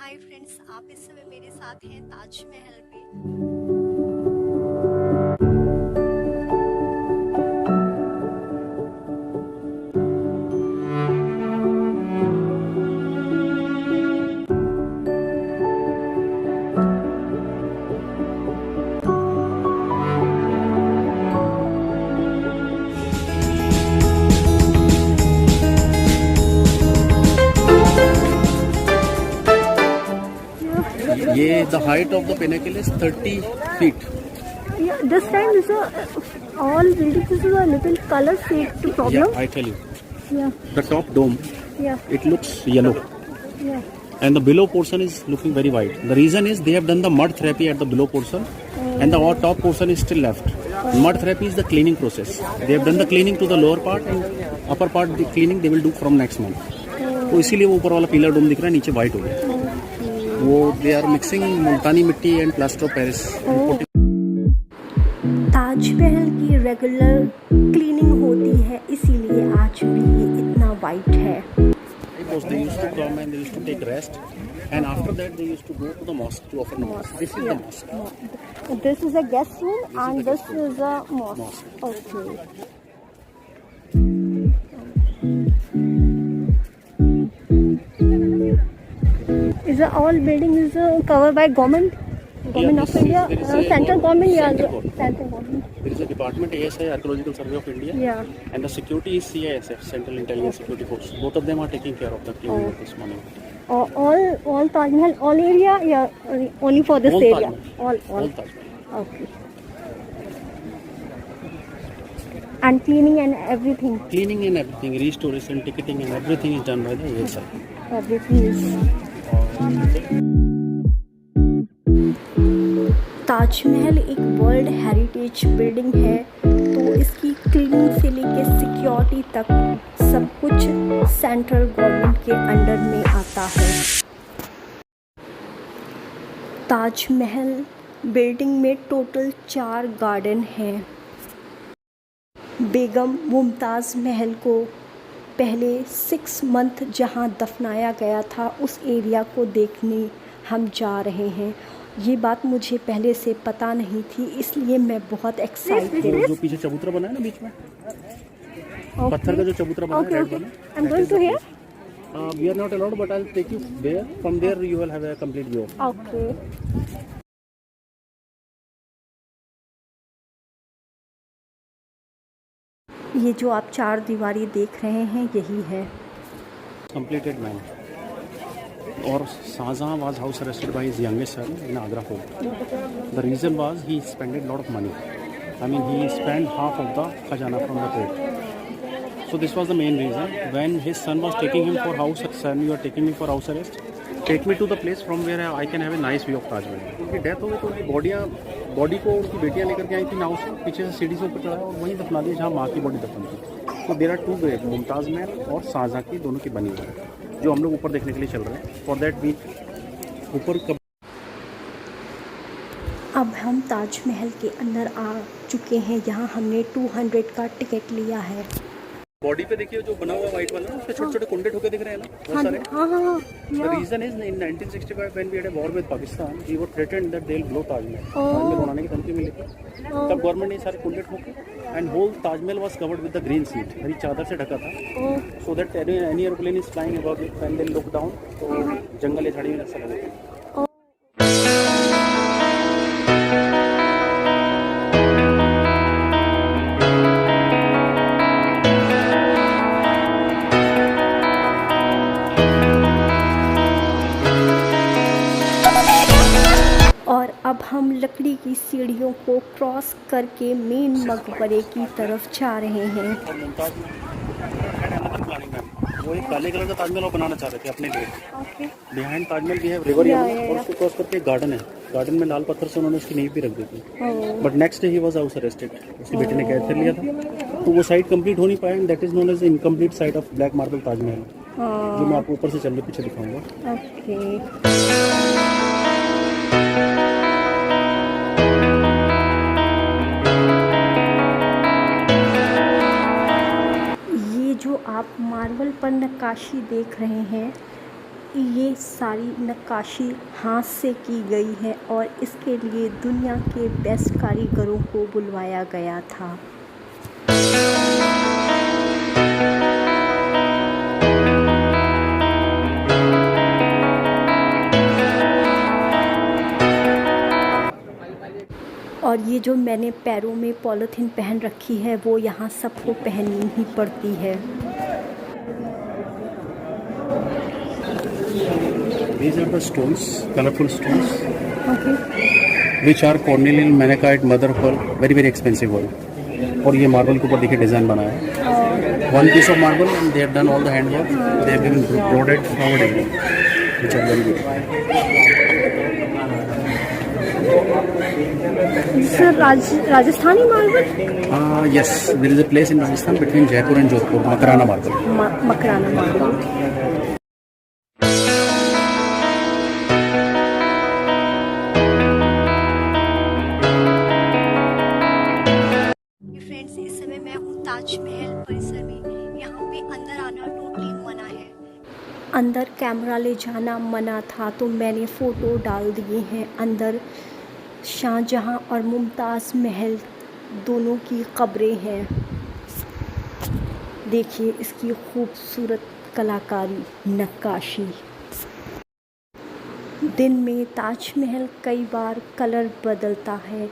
Hi friends, आप इस समय मेरे साथ हैं ताजमहल पे। ये the height of the pinnacle is 30 feet. Yeah, this time is all buildings is a little color shade problem. Yeah, I tell you. Yeah, The top dome, yeah, it looks yellow, yeah. and the below portion is looking very white. The reason is they have done the mud therapy at the below portion, and the top portion is still left. Mud therapy is the cleaning process. They have done the cleaning to the lower part, and upper part the cleaning they will do from next month. तो इसीलिए वो ऊपर वाला पीला डोम दिख रहा है, नीचे व्हाइट हो गया। वो दे आर मिक्सिंग मुल्तानी मिट्टी and plaster of Paris. Taj Mahal की रेगुलर क्लीनिंग होती है, इसीलिए आज भी ये इतना वाइट है। Because they used to come and they used to take rest, and after that they used to go to the mosque to offer namaz. This is the mosque. This is a guest room and this is a mosque. Okay. Is all building is covered by government of India, central government, central government. There is a department, ASI, Archaeological Survey of India, Yeah. and the security is CISF, Central Intelligence Security Force. Both of them are taking care of the cleaning of this monument. All Taj Mahal, all area, yeah, only for this All Taj area. Mahal. All. All Taj Mahal. Okay. And cleaning and everything. Cleaning and everything, restoration, ticketing and everything is done by the ASI. Everything is. Taj Mahal एक world heritage building है, तो इसकी cleaning से लेके security तक सब कुछ central government के अंडर में आता है। ताजमहल बिल्डिंग में टोटल 4 गार्डन हैं। बेगम मुमताज़ महल को पहले 6 मंथ जहां दफनाया गया था, उस एरिया को देखने हम जा रहे हैं। ये बात मुझे पहले से पता नहीं थी, इसलिए मैं बहुत एक्साइटेड हूँ। जो पीछे चबूतरा बना है ना बीच में, पत्थर का जो चबूतरा बना है, Okay. I'm going to here. We are not allowed, but I'll take you there. From there you will have a complete view. Okay. ये जो आप 4 दीवारी देख रहे हैं, यही है। Completed man. Or Shahjahan was house arrested by his youngest son in Agra fort. The reason was he spent a lot of money. I mean, he spent half of the khazana from the court. So this was the main reason. When his son was taking him for house, son, you are taking me for house arrest. Take me to the place from where I can have a nice view of Taj Mahal. उनकी death हो गई तो उनकी body को उनकी बेटियां लेकर के आई थी नाव से, पीछे से सीढ़ी से ऊपर चढ़ाया और वहीं दफना दिया जहाँ माँ की बॉडी दफन थी। तो देयर आर 2 ग्रेव, मुमताज़ महल और शाहजहाँ की, दोनों की बनी हुई है, जो हम लोग ऊपर देखने के लिए चल रहे हैं। फॉर दैट वी ऊपर अब हम ताजमहल के अंदर आ चुके हैं। यहाँ हमने 200 का टिकट लिया है। बॉडी पे देखिए जो बना हुआ व्हाइट वाला, उसपे छोटे छोटे कुंडे ठोके दिख रहे हैं ना, बहुत सारे। हाँ। The reason is in 1965 when we had a war with Pakistan, we were threatened that they'll blow Taj Mahal. Taj Mahal बनाने की धमकी मिली थी। तब गवर्नमेंट ने सारे कुंडे ठोके, and whole Taj Mahal was covered with the green sheet, हरी चादर से ढका था, so that any airplane is flying above it when they look down, तो जंगल या झाड़ी में ऐसा लगता है। और अब हम लकड़ी की सीढ़ियों को क्रॉस करके मेन मकबरे की तरफ जा रहे हैं। और मुमताज वो एक काले कलर का ताजमहल बनाना चाह रहे थे अपने लिए। बिहाइंड ताजमहल भी है रिवर, और उसको क्रॉस करके गार्डन है। गार्डन में लाल पत्थर से उन्होंने उसकी नींव भी रख दी थी। But next day he was house arrested, उसकी बेटे ने कैद कर लिया था, तो वो साइड कंप्लीट हो नहीं पाया, and that is known as the incomplete site of black marble Taj Mahal, जो मैं आपको ऊपर से चल के पीछे दिखाऊंगा। जो आप मार्बल पर नक्काशी देख रहे हैं, ये सारी नक्काशी हाथ से की गई है और इसके लिए दुनिया के बेस्ट कारीगरों को बुलवाया गया था। और ये जो मैंने पैरों में पॉलीथीन पहन रखी है वो यहाँ सबको पहननी ही पड़ती है। These are the stones, colorful stones, okay. which are cornelian, malachite, mother of pearl, very very expensive one. और ये मार्बल के ऊपर देखिए डिजाइन बनाया है। One piece of marble and they have done all the handwork. They have given broaded flower design, which are very good. Sir Rajasthani marble? Yes, there is a place in Rajasthan between Jaipur and Jodhpur, Makarana marble. Makrana marble. Friends, इस समय मैं हूँ ताजमहल परिसर में। यहाँ पे अंदर आना टोटली मना है। अंदर कैमरा ले जाना मना था तो मैंने फ़ोटो डाल दिए हैं। अंदर शाहजहां और मुमताज़ महल दोनों की कब्रें हैं। देखिए इसकी खूबसूरत कलाकारी, नक्काशी। दिन में ताजमहल कई बार कलर बदलता है।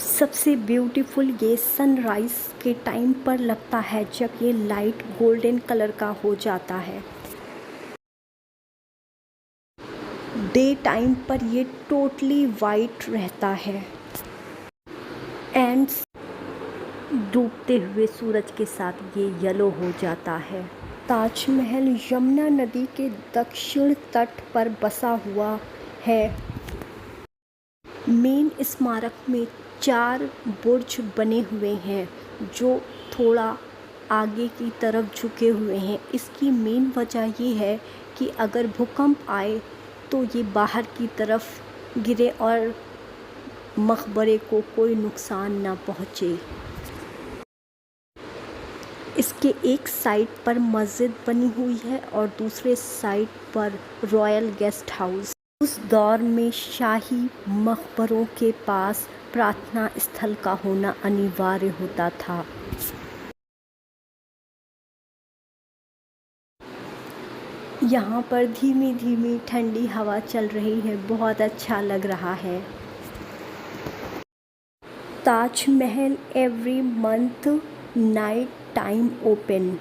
सबसे ब्यूटीफुल ये सनराइज़ के टाइम पर लगता है जब ये लाइट गोल्डन कलर का हो जाता है। डे टाइम पर ये टोटली वाइट रहता है एंड डूबते हुए सूरज के साथ ये येलो हो जाता है। ताजमहल यमुना नदी के दक्षिण तट पर बसा हुआ है। मेन स्मारक में 4 बुर्ज बने हुए हैं जो थोड़ा आगे की तरफ झुके हुए हैं। इसकी मेन वजह ये है कि अगर भूकंप आए तो ये बाहर की तरफ गिरे और मकबरे को कोई नुकसान ना पहुँचे। इसके एक साइड पर मस्जिद बनी हुई है और दूसरे साइड पर रॉयल गेस्ट हाउस। उस दौर में शाही मकबरों के पास प्रार्थना स्थल का होना अनिवार्य होता था। यहाँ पर धीमी धीमी ठंडी हवा चल रही है, बहुत अच्छा लग रहा है। Taj Mahal every month night time open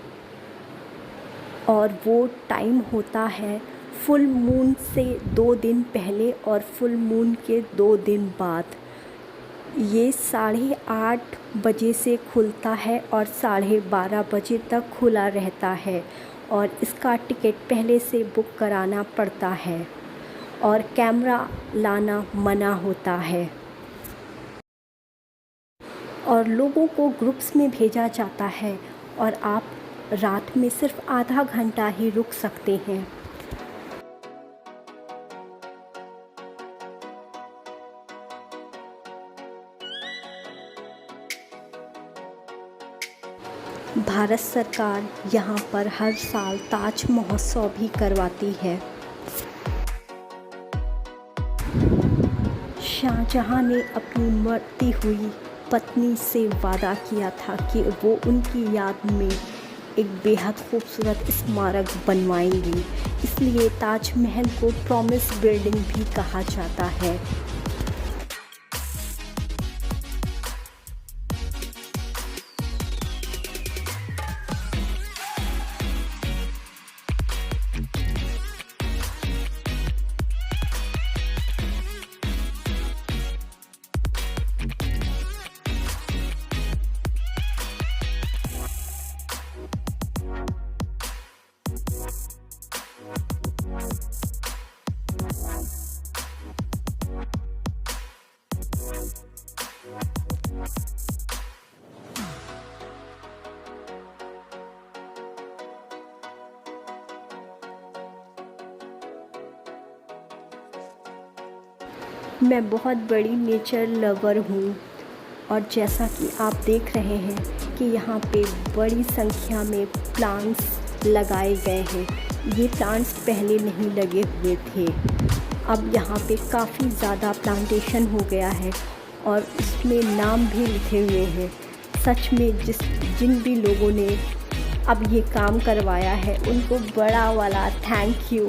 और वो टाइम होता है फुल मून से 2 दिन पहले और फुल मून के 2 दिन बाद। ये 8:30 बजे से खुलता है और 12:30 बजे तक खुला रहता है और इसका टिकट पहले से बुक कराना पड़ता है और कैमरा लाना मना होता है और लोगों को ग्रुप्स में भेजा जाता है और आप रात में सिर्फ आधा घंटा ही रुक सकते हैं। भारत सरकार यहाँ पर हर साल ताज महोत्सव भी करवाती है। शाहजहां ने अपनी मरती हुई पत्नी से वादा किया था कि वो उनकी याद में एक बेहद खूबसूरत स्मारक बनवाएंगी, इसलिए ताजमहल को प्रॉमिस बिल्डिंग भी कहा जाता है। मैं बहुत बड़ी नेचर लवर हूँ और जैसा कि आप देख रहे हैं कि यहाँ पे बड़ी संख्या में प्लांट्स लगाए गए हैं। ये प्लांट्स पहले नहीं लगे हुए थे। अब यहाँ पे काफ़ी ज़्यादा प्लांटेशन हो गया है और इसमें नाम भी लिखे हुए हैं। सच में जिन भी लोगों ने अब ये काम करवाया है उनको बड़ा वाला थैंक यू।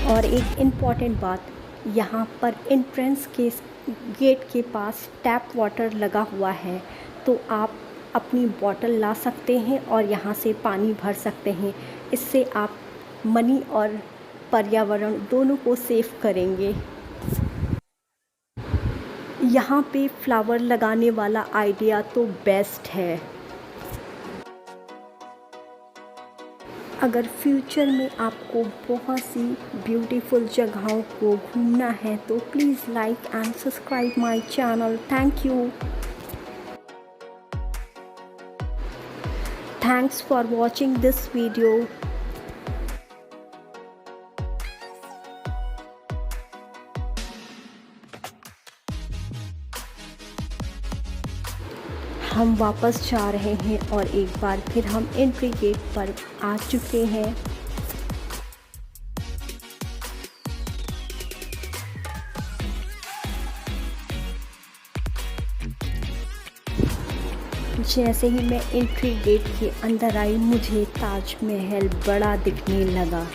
और एक इम्पॉर्टेंट बात, यहाँ पर एंट्रेंस के गेट के पास टैप वाटर लगा हुआ है, तो आप अपनी बॉटल ला सकते हैं और यहाँ से पानी भर सकते हैं। इससे आप मनी और पर्यावरण दोनों को सेव करेंगे। यहाँ पे फ्लावर लगाने वाला आइडिया तो बेस्ट है। अगर फ्यूचर में आपको बहुत सी ब्यूटीफुल जगहों को घूमना है तो please like and subscribe my channel. Thank you. Thanks for watching this video. हम वापस जा रहे हैं और एक बार फिर हम एंट्री गेट पर आ चुके हैं। जैसे ही मैं एंट्री गेट के अंदर आई मुझे ताजमहल बड़ा दिखने लगा।